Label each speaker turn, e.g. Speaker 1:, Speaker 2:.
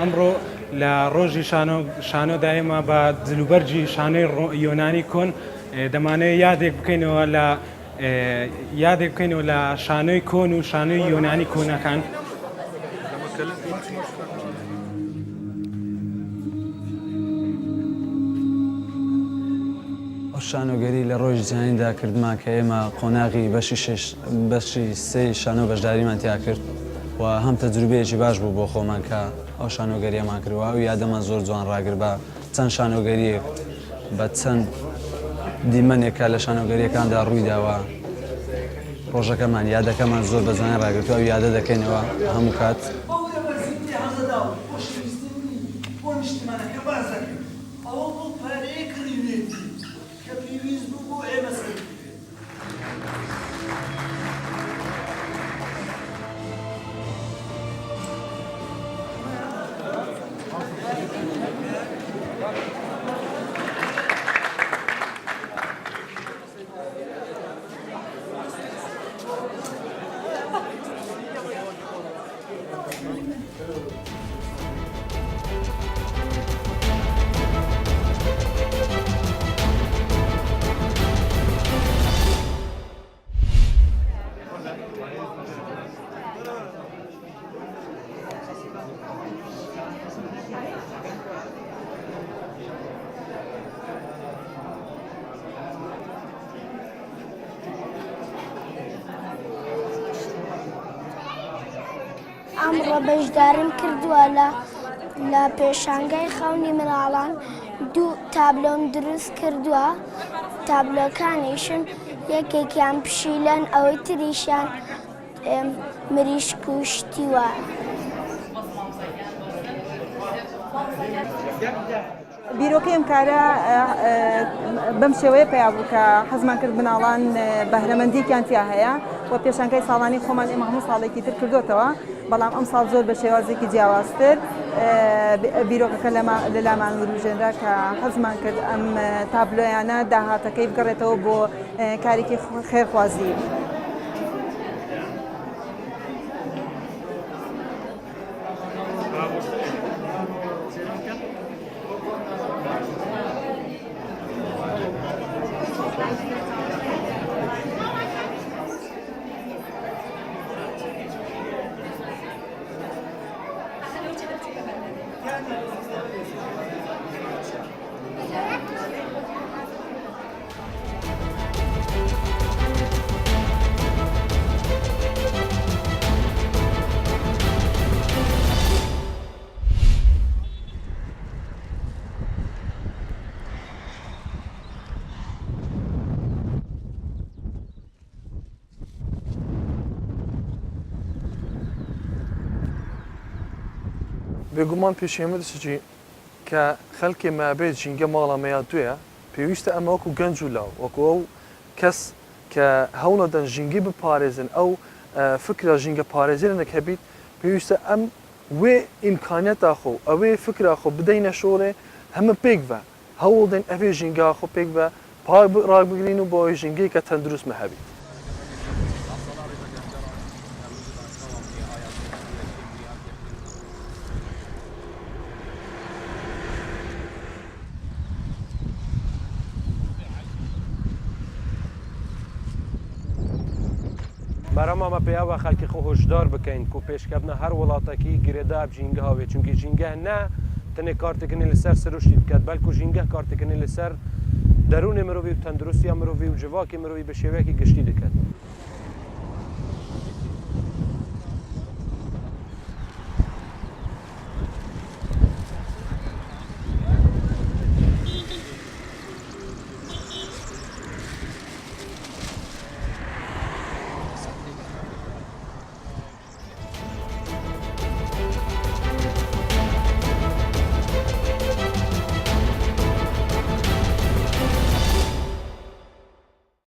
Speaker 1: ئەمڕۆ لە ڕۆژی شانۆدایمە بە جلوبەرجی شانۆی یۆنانی کۆن دەمانەوێت یادێک بکەینەوە لە شانۆی کۆن و شانۆی یۆنانی کۆنەکان.
Speaker 2: شانۆگەری لە ڕۆژی جیهانیدا کردمان کە ئێمە قۆناغی بەشی سێی شانۆ بەشداریمان تیا کرد و هەم تەجروبەیەکی باش بوو بۆ خۆمان کە ئەو شانۆگەریەمان کردووە و یادەمان زۆر جوان ڕاگر بە چەند شانۆگەریەک بە چەند دیمەنێکە لە شانۆگەریەکاندا ڕووی داوە ڕۆژەکەمان یادەکەمان زۆر بە جوان ڕاگرتووە و یادە دەکەینەوە هەموو کات.
Speaker 3: ئەمڕۆ بەشدارم کردووە لە پێشانگای خەونی مناڵان دوو تابلۆم دروست کردووە. تابلۆکانیشم یەکێکیان پشیلەن ئەوەی تریشیان مریشک و شتیوە.
Speaker 4: بیرۆکەیم کارە بەم شێوەیە پیا بوو کە حەزمان کرد مناڵان بەهرەمەندییان تیا هەیە و پێشانگای ساڵانی خۆمان ئێمە هەموو ساڵێکی تر کردوتەوە، بەڵام ئەم ساڵ زۆر بە شێوازێکی جیاوازتر بیرۆکەکە لەلامان وروژێنرا کە حەزمان کرد ئەم تابلۆیانە داهاتەکەی بگەڕێتەوە بۆ کارێکی خێرخوازی.
Speaker 5: بێگومان پێشێمە دەسەجی کە خەڵکێ مابێت ژینگە ماڵەمەیە دوێە پێویستە ئەمە وەکو گەنج و لاو وەکو ئەو کەس کە هەوڵەدەن ژینگی بپارێزن ئەو فکرە ژینگە پارێزێنێک هەبیت پێویستە ئەم وێ ئیمکانەتە خۆ ئەوێ فکرە خۆ بدەینە شۆڕێ هەمە پێک بە هەوڵدەن ئەوێ ژینگا خۆ پێک بە پاک ڕاگبگرین و بۆ ئەوی ژینگەی کە تەندروستمە هەبیت.
Speaker 6: بەرەمامە پێیاوە خەڵکی خۆ هۆشدار بکەین و پێشکەبنە هەر وڵاتێکی گرێدا ژینگە هاوێت چونکی ژینگە نا تەنێ کارتێکنی لەسەر سروشتی بکات بەلکو ژینگە کارتێکنی لەسەر دەروونی مرۆڤی و تەندروستی مرۆڤی و جوواکی مرۆڤی بە شێوەیەکی گشتی دەکات.